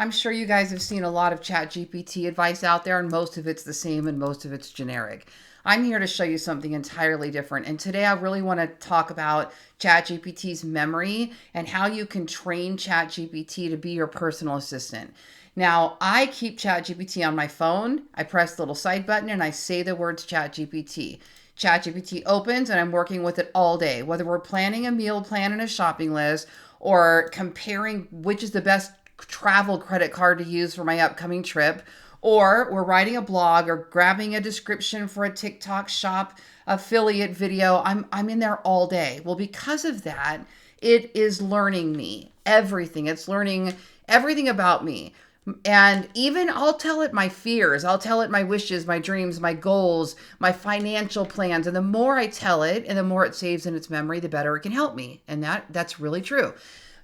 I'm sure you guys have seen a lot of ChatGPT advice out there, and most of it's the same and most of it's generic. I'm here to show you something entirely different. And today I really want to talk about ChatGPT's memory and how you can train ChatGPT to be your personal assistant. Now, I keep ChatGPT on my phone. I press the little side button and I say the words ChatGPT. ChatGPT opens and I'm working with it all day, whether we're planning a meal plan and a shopping list or comparing which is the best travel credit card to use for my upcoming trip, or we're writing a blog or grabbing a description for a TikTok shop affiliate video. I'm in there all day. Well, because of that, it is learning me everything. It's learning everything about me. And even I'll tell it my fears, I'll tell it my wishes, my dreams, my goals, my financial plans. And the more I tell it and the more it saves in its memory, the better it can help me. And that's really true.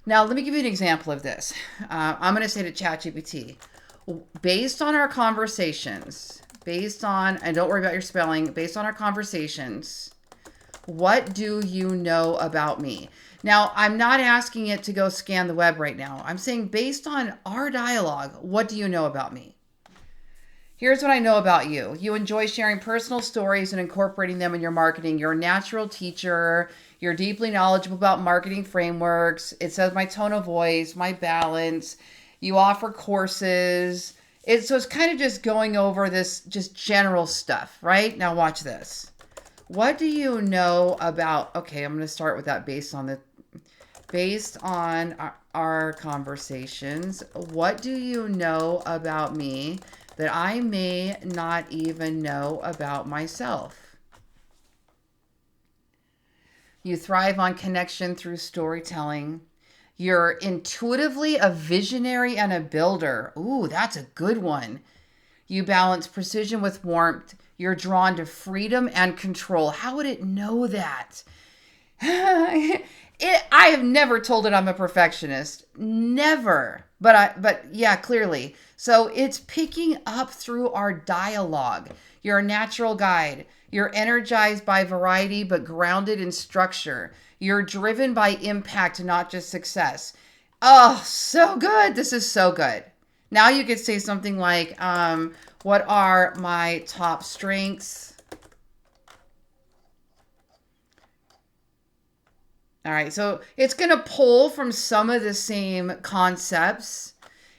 Now, let me give you an example of this. I'm going to say to ChatGPT, based on our conversations, and don't worry about your spelling, based on our conversations, what do you know about me? Now, I'm not asking it to go scan the web right now. I'm saying based on our dialogue, what do you know about me? Here's what I know about you. You enjoy sharing personal stories and incorporating them in your marketing. You're a natural teacher. You're deeply knowledgeable about marketing frameworks. It says my tone of voice, my balance. You offer courses. So it's kind of just going over this just general stuff, right? Now watch this. What do you know about, okay, I'm going to start with that based on our conversations. What do you know about me that I may not even know about myself? You thrive on connection through storytelling. You're intuitively a visionary and a builder. Ooh, that's a good one. You balance precision with warmth. You're drawn to freedom and control. How would it know that? I have never told it I'm a perfectionist. Never. But yeah, clearly. So it's picking up through our dialogue. You're a natural guide. You're energized by variety, but grounded in structure. You're driven by impact, not just success. Oh, so good. This is so good. Now you could say something like, what are my top strengths? All right, so it's going to pull from some of the same concepts,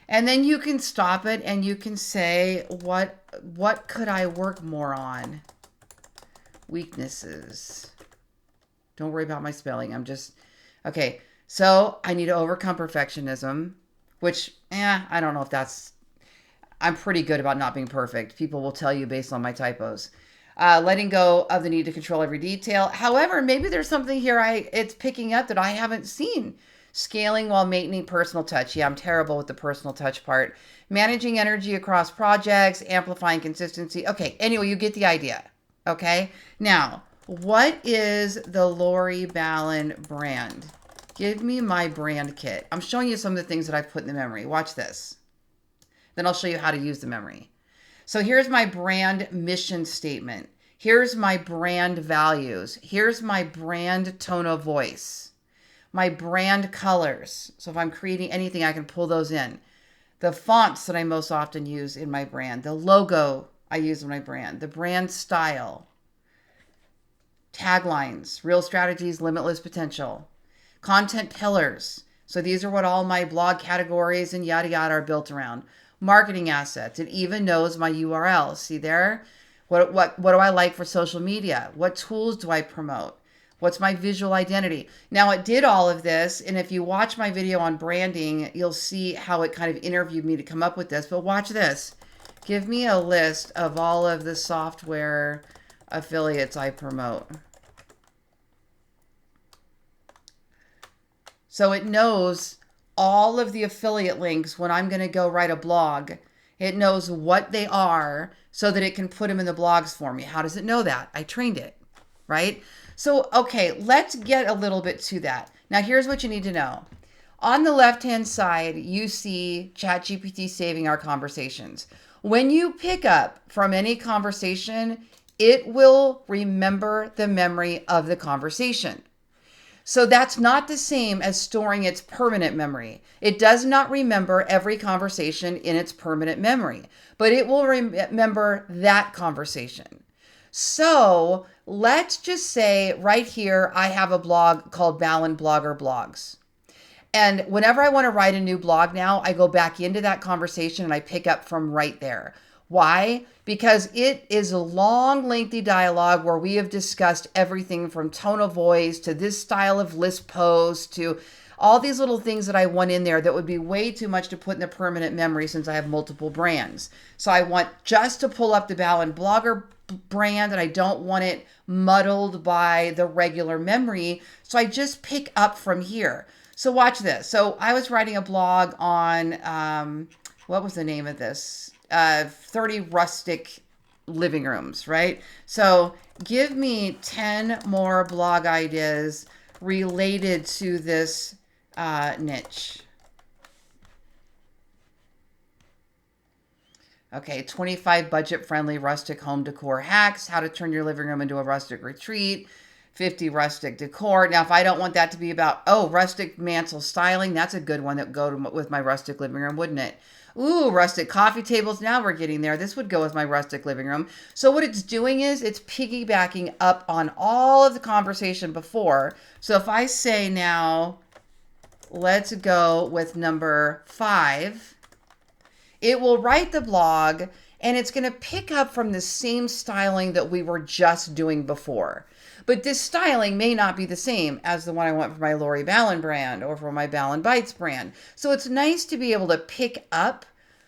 and then you can stop it and you can say, what could I work more on? Weaknesses. Don't worry about my spelling. Okay. So I need to overcome perfectionism, which, I don't know if I'm pretty good about not being perfect. People will tell you based on my typos. Letting go of the need to control every detail. However, maybe there's something here it's picking up that I haven't seen. Scaling while maintaining personal touch. Yeah, I'm terrible with the personal touch part. Managing energy across projects, amplifying consistency. Okay, anyway, you get the idea. Okay, now, what is the Lori Ballen brand? Give me my brand kit. I'm showing you some of the things that I've put in the memory. Watch this. Then I'll show you how to use the memory. So here's my brand mission statement. Here's my brand values. Here's my brand tone of voice. My brand colors. So if I'm creating anything, I can pull those in. The fonts that I most often use in my brand. The logo I use in my brand. The brand style. Taglines. Real strategies, limitless potential. Content pillars. So these are what all my blog categories and yada yada are built around. Marketing assets. It even knows my URL. See there? What do I like for social media? What tools do I promote? What's my visual identity? Now it did all of this, and if you watch my video on branding, you'll see how it kind of interviewed me to come up with this. But watch this. Give me a list of all of the software affiliates I promote. So it knows all of the affiliate links when I'm going to go write a blog. It knows what they are so that it can put them in the blogs for me. How does it know that? I trained it, right? So, okay, let's get a little bit to that. Now, here's what you need to know. On the left-hand side, you see ChatGPT saving our conversations. When you pick up from any conversation, it will remember the memory of the conversation. So that's not the same as storing its permanent memory. It does not remember every conversation in its permanent memory, but it will remember that conversation. So let's just say right here, I have a blog called Ballen Blogger Blogs. And whenever I want to write a new blog now, I go back into that conversation and I pick up from right there. Why? Because it is a long, lengthy dialogue where we have discussed everything from tone of voice to this style of list post to all these little things that I want in there that would be way too much to put in the permanent memory since I have multiple brands. So I want just to pull up the Ballen Blogger brand and I don't want it muddled by the regular memory. So I just pick up from here. So watch this. So I was writing a blog on, what was the name of this? 30 rustic living rooms, right? So give me 10 more blog ideas related to this niche. Okay, 25 budget-friendly rustic home decor hacks, how to turn your living room into a rustic retreat, 50 rustic decor. Now, if I don't want that to be about, rustic mantle styling, that's a good one that would go with my rustic living room, wouldn't it? Ooh, rustic coffee tables. Now we're getting there. This would go with my rustic living room. So what it's doing is it's piggybacking up on all of the conversation before. So if I say now, let's go with number 5, it will write the blog and it's going to pick up from the same styling that we were just doing before. But this styling may not be the same as the one I want for my Lori Ballen brand or for my Ballen Bites brand. So it's nice to be able to pick up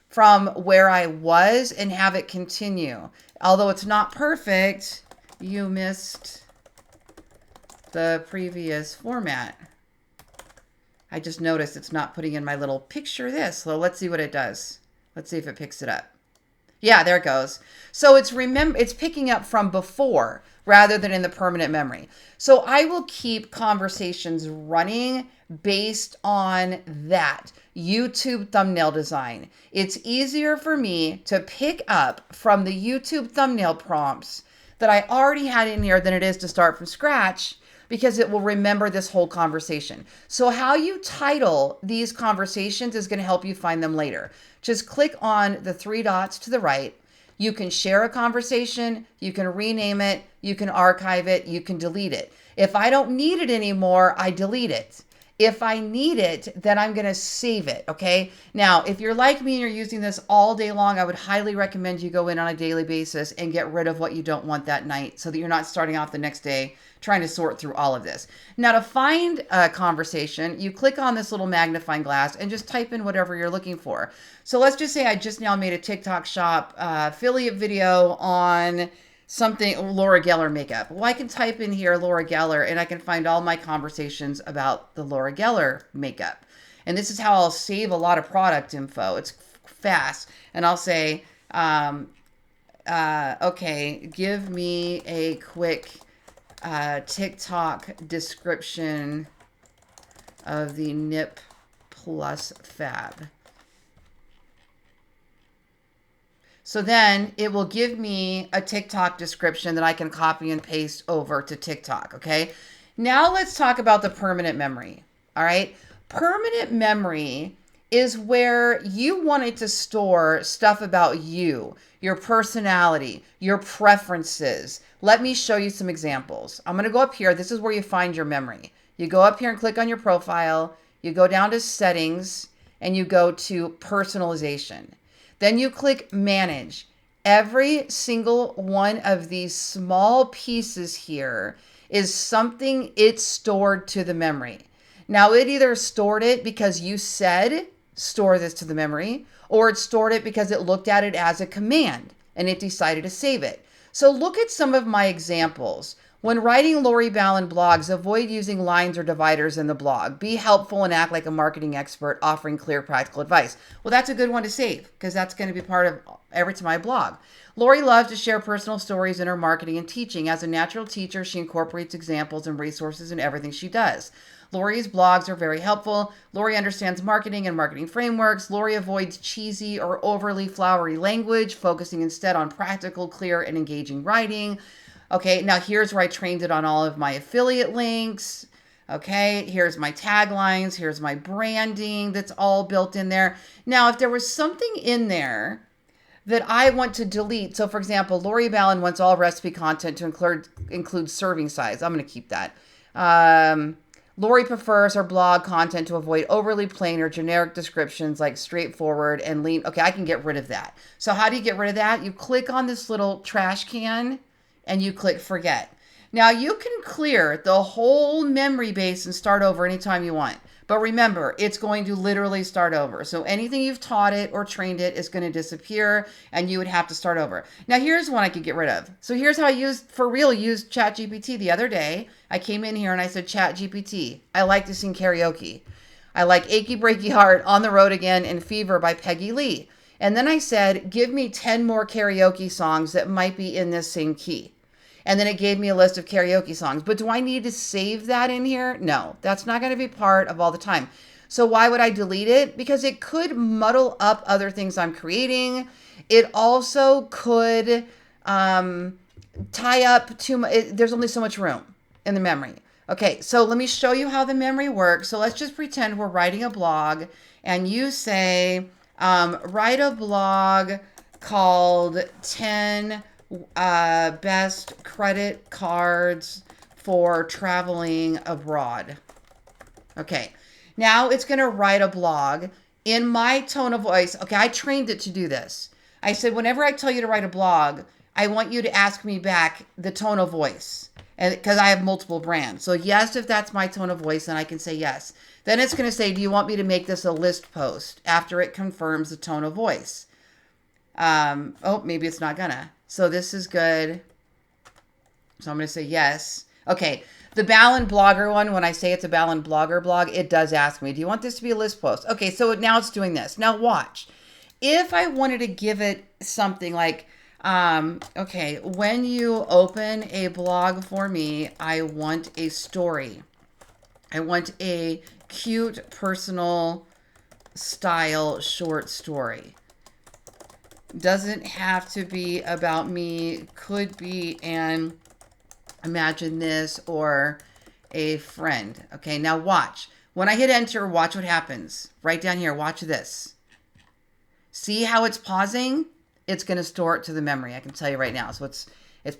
from where I was and have it continue. Although it's not perfect, you missed the previous format. I just noticed it's not putting in my little picture this. So let's see what it does. Let's see if it picks it up. Yeah, there it goes. So it's picking up from before rather than in the permanent memory. So I will keep conversations running based on that YouTube thumbnail design. It's easier for me to pick up from the YouTube thumbnail prompts that I already had in here than it is to start from scratch, because it will remember this whole conversation. So how you title these conversations is going to help you find them later. Just click on the 3 dots to the right. You can share a conversation, you can rename it, you can archive it, you can delete it. If I don't need it anymore, I delete it. If I need it, then I'm going to save it, okay? Now, if you're like me and you're using this all day long, I would highly recommend you go in on a daily basis and get rid of what you don't want that night so that you're not starting off the next day trying to sort through all of this. Now, to find a conversation, you click on this little magnifying glass and just type in whatever you're looking for. So let's just say I just now made a TikTok shop affiliate video on something, Laura Geller makeup. Well, I can type in here Laura Geller and I can find all my conversations about the Laura Geller makeup. And this is how I'll save a lot of product info. It's fast. And I'll say, okay, give me a quick TikTok description of the Nip Plus Fab. So then it will give me a TikTok description that I can copy and paste over to TikTok, okay? Now let's talk about the permanent memory, all right? Permanent memory is where you wanted to store stuff about you, your personality, your preferences. Let me show you some examples. I'm going to go up here. This is where you find your memory. You go up here and click on your profile. You go down to settings and you go to personalization. Then you click manage. Every single one of these small pieces here is something it's stored to the memory. Now, it either stored it because you said store this to the memory, or it stored it because it looked at it as a command and it decided to save it. So look at some of my examples. When writing Lori Ballen blogs, avoid using lines or dividers in the blog. Be helpful and act like a marketing expert, offering clear, practical advice. Well, that's a good one to save because that's going to be part of every time I blog. Lori loves to share personal stories in her marketing and teaching. As a natural teacher, she incorporates examples and resources in everything she does. Lori's blogs are very helpful. Lori understands marketing and marketing frameworks. Lori avoids cheesy or overly flowery language, focusing instead on practical, clear, and engaging writing. Okay, now here's where I trained it on all of my affiliate links. Okay, here's my taglines, here's my branding that's all built in there. Now, if there was something in there that I want to delete, so for example, Lori Ballen wants all recipe content to include serving size. I'm going to keep that. Lori prefers her blog content to avoid overly plain or generic descriptions like straightforward and lean. Okay, I can get rid of that. So how do you get rid of that? You click on this little trash can and you click forget. Now you can clear the whole memory base and start over anytime you want. But remember, it's going to literally start over. So anything you've taught it or trained it is going to disappear and you would have to start over. Now here's one I could get rid of. So here's how I used ChatGPT the other day. I came in here and I said, ChatGPT, I like to sing karaoke. I like Achy Breaky Heart, On the Road Again, and Fever by Peggy Lee. And then I said, give me 10 more karaoke songs that might be in this same key. And then it gave me a list of karaoke songs. But do I need to save that in here? No, that's not going to be part of all the time. So why would I delete it? Because it could muddle up other things I'm creating. It also could tie up too much. There's only so much room in the memory. Okay, so let me show you how the memory works. So let's just pretend we're writing a blog and you say, write a blog called 10 best credit cards for traveling abroad. Okay, now it's going to write a blog in my tone of voice. Okay, I trained it to do this. I said, whenever I tell you to write a blog, I want you to ask me back the tone of voice. And because I have multiple brands. So yes, if that's my tone of voice, then I can say yes. Then it's going to say, do you want me to make this a list post after it confirms the tone of voice? Oh, maybe it's not gonna. So this is good. So I'm going to say yes. Okay. The Ballen blogger one, when I say it's a Ballen blogger blog, it does ask me, do you want this to be a list post? Okay. So now it's doing this. Now watch. If I wanted to give it something like, okay, when you open a blog for me, I want a story. I want a cute, personal style short story. Doesn't have to be about me, could be an imagine this or a friend. Okay, now watch. When I hit enter, watch what happens. Right down here, watch this. See how it's pausing? It's going to store it to the memory. I can tell you right now. So it's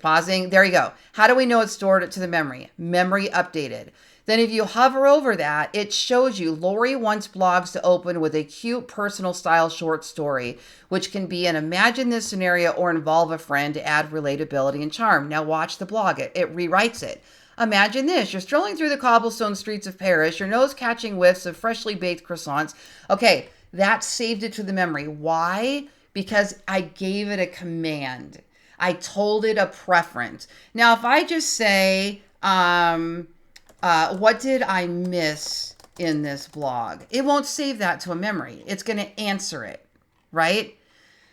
pausing. There you go. How do we know it stored it to the memory? Memory updated. Then if you hover over that, it shows you Lori wants blogs to open with a cute personal style short story, which can be an imagine this scenario or involve a friend to add relatability and charm. Now watch the blog. It rewrites it. Imagine this. You're strolling through the cobblestone streets of Paris, your nose catching whiffs of freshly baked croissants. Okay, that saved it to the memory. Why? Because I gave it a command. I told it a preference. Now, if I just say, what did I miss in this blog? It won't save that to a memory. It's going to answer it, right?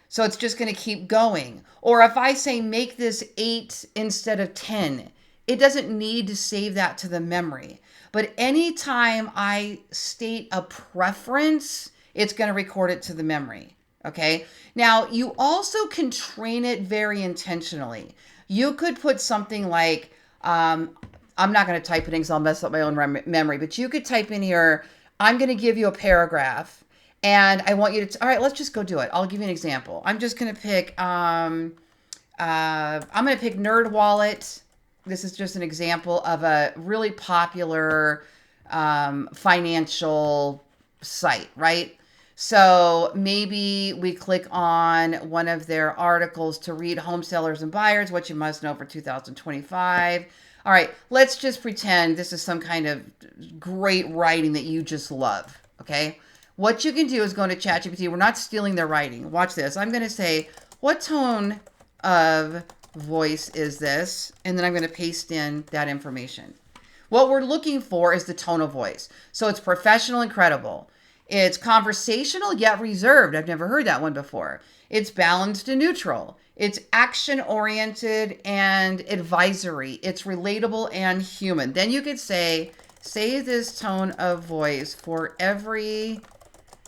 So it's just going to keep going. Or if I say make this 8 instead of 10, it doesn't need to save that to the memory. But anytime I state a preference, it's going to record it to the memory. Okay. Now you also can train it very intentionally. You could put something like, I'm not going to type it in because I'll mess up my own memory, but you could type in here, I'm going to give you a paragraph and I want you to, all right, let's just go do it. I'll give you an example. I'm just going to pick, I'm going to pick Nerd Wallet. This is just an example of a really popular financial site, right? So maybe we click on one of their articles to read home sellers and buyers, what you must know for 2025. All right, let's just pretend this is some kind of great writing that you just love, okay? What you can do is go into ChatGPT. We're not stealing their writing. Watch this. I'm going to say, what tone of voice is this? And then I'm going to paste in that information. What we're looking for is the tone of voice. So it's professional and credible. It's conversational yet reserved. I've never heard that one before. It's balanced and neutral. It's action-oriented and advisory. It's relatable and human. Then you could say this tone of voice for every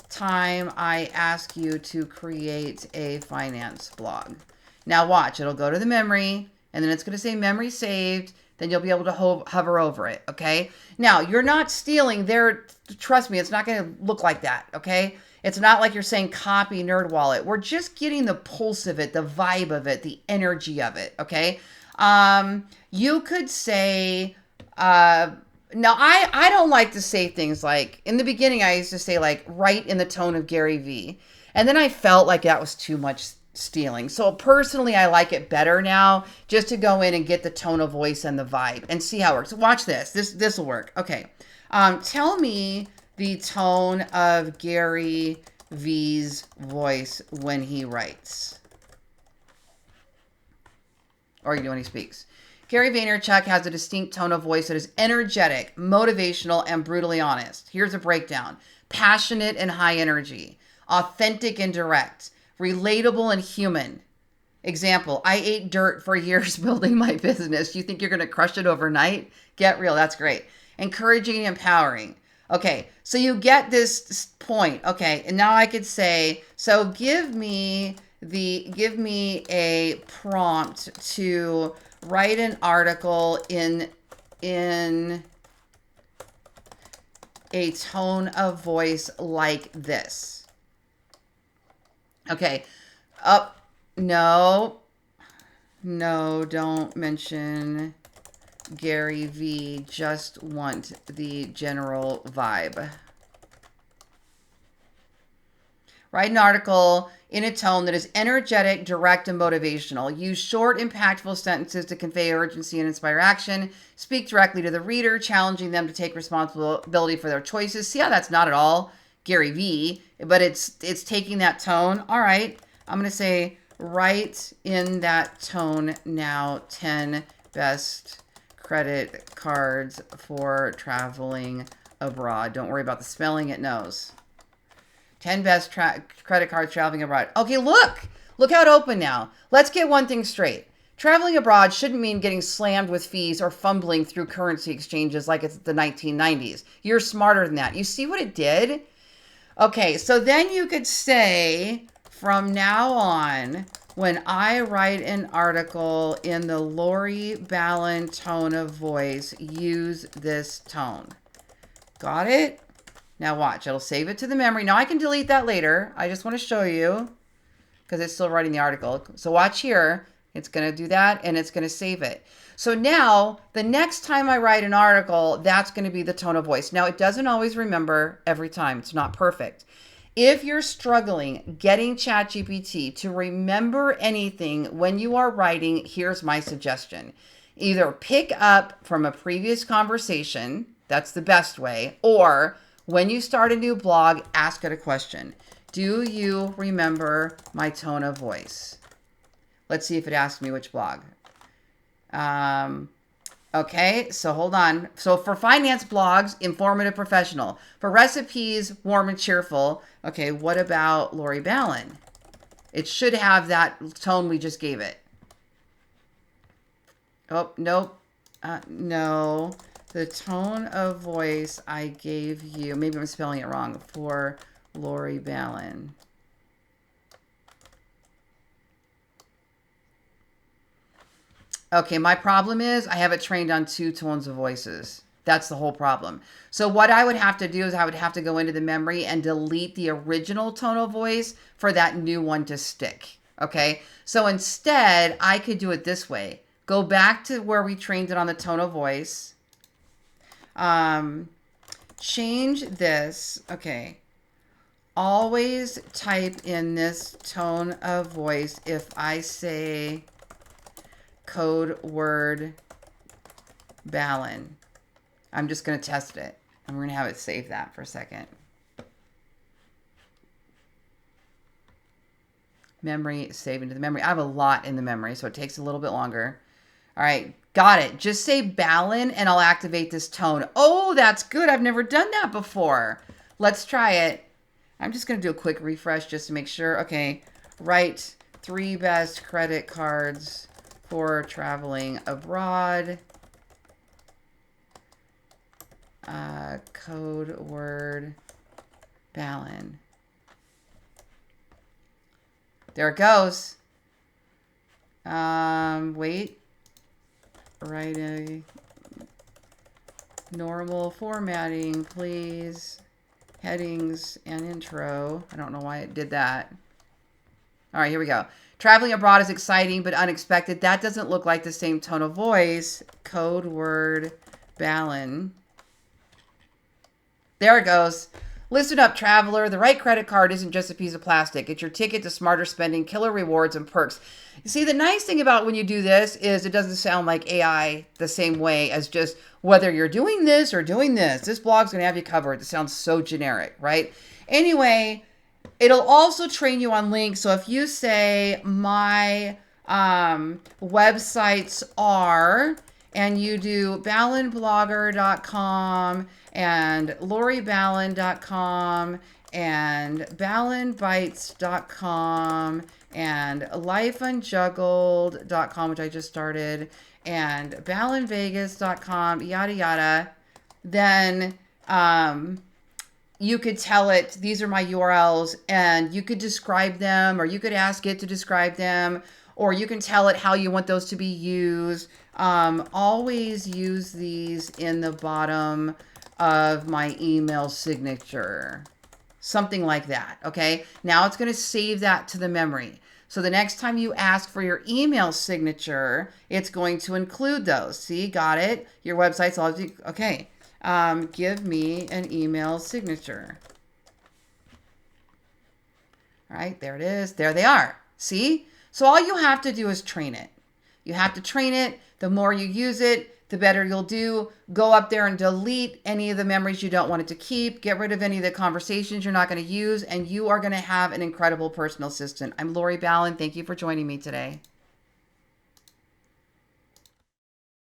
time I ask you to create a finance blog. Now watch, it'll go to the memory and then it's going to say memory saved. then you'll be able to hover over it, okay? Now, you're not stealing their, trust me, it's not going to look like that, okay? It's not like you're saying copy NerdWallet. We're just getting the pulse of it, the vibe of it, the energy of it, okay? You could say, now I don't like to say things like, in the beginning I used to say like, write in the tone of Gary Vee. And then I felt like that was too much stealing. So personally, I like it better now just to go in and get the tone of voice and the vibe and see how it works. Watch this. This will work. Okay. Tell me the tone of Gary V's voice when he writes. Or when he speaks. Gary Vaynerchuk has a distinct tone of voice that is energetic, motivational, and brutally honest. Here's a breakdown. Passionate and high energy. Authentic and direct. Relatable and human. Example, I ate dirt for years building my business. You think you're going to crush it overnight? Get real. That's great. Encouraging and empowering. Okay, so you get this point. Okay, and now I could say, so give me a prompt to write an article in a tone of voice like this. Okay. No, don't mention Gary V. Just want the general vibe. Write an article in a tone that is energetic, direct, and motivational. Use short, impactful sentences to convey urgency and inspire action. Speak directly to the reader, challenging them to take responsibility for their choices. See how that's not at all Gary V, but it's taking that tone. All right, I'm going to say, write in that tone now 10 best credit cards for traveling abroad. Don't worry about the spelling, it knows. 10 best credit cards traveling abroad. Okay, look how it opened now. Let's get one thing straight. Traveling abroad shouldn't mean getting slammed with fees or fumbling through currency exchanges like it's the 1990s. You're smarter than that. You see what it did? Okay, so then you could say, from now on, when I write an article in the Lori Ballen tone of voice, use this tone. Got it? Now watch, it'll save it to the memory. Now I can delete that later. I just want to show you because it's still writing the article. So watch here. It's going to do that and it's going to save it. So now the next time I write an article, that's going to be the tone of voice. Now it doesn't always remember every time. It's not perfect. If you're struggling getting ChatGPT to remember anything when you are writing, here's my suggestion. Either pick up from a previous conversation, that's the best way, or when you start a new blog, ask it a question. Do you remember my tone of voice? Let's see if it asks me which blog. Okay, so hold on. So for finance blogs, informative, professional. For recipes, warm and cheerful. Okay, what about Lori Ballen? It should have that tone we just gave it. Oh, nope. No. The tone of voice I gave you, maybe I'm spelling it wrong, for Lori Ballen. Okay, my problem is I have it trained on 2 tones of voices. That's the whole problem. So what I would have to do is I would have to go into the memory and delete the original tone of voice for that new one to stick. Okay, so instead I could do it this way. Go back to where we trained it on the tone of voice. Change this. Okay. Always type in this tone of voice if I say code word Ballen. I'm just going to test it. And we're going to have it save that for a second. Memory, save into the memory. I have a lot in the memory, so it takes a little bit longer. All right, got it. Just say Ballen and I'll activate this tone. Oh, that's good. I've never done that before. Let's try it. I'm just going to do a quick refresh just to make sure. Okay, write 3 best credit cards for traveling abroad. Code word Ballen. There it goes. Wait. write a normal formatting, please. Headings and intro. I don't know why it did that. All right, here we go. Traveling abroad is exciting but unexpected. That doesn't look like the same tone of voice. Code word Ballen. There it goes. Listen up, traveler. The right credit card isn't just a piece of plastic. It's your ticket to smarter spending, killer rewards, and perks. You see, the nice thing about when you do this is it doesn't sound like AI the same way as just whether you're doing this or doing this. This blog's going to have you covered. It sounds so generic, right? Anyway, it'll also train you on links. So if you say my websites are, and you do ballenblogger.com and loriballen.com and ballenbites.com and lifeunjuggled.com, which I just started, and ballenvegas.com, yada, yada, then you could tell it, these are my URLs, and you could describe them, or you could ask it to describe them, or you can tell it how you want those to be used. Always use these in the bottom of my email signature. Something like that, okay? Now it's going to save that to the memory. So the next time you ask for your email signature, it's going to include those. See, got it? Your website's all, okay. Give me an email signature. All right, there it is. There they are. See? So all you have to do is train it. You have to train it. The more you use it, the better you'll do. Go up there and delete any of the memories you don't want it to keep. Get rid of any of the conversations you're not going to use, and you are going to have an incredible personal assistant. I'm Lori Ballen. Thank you for joining me today.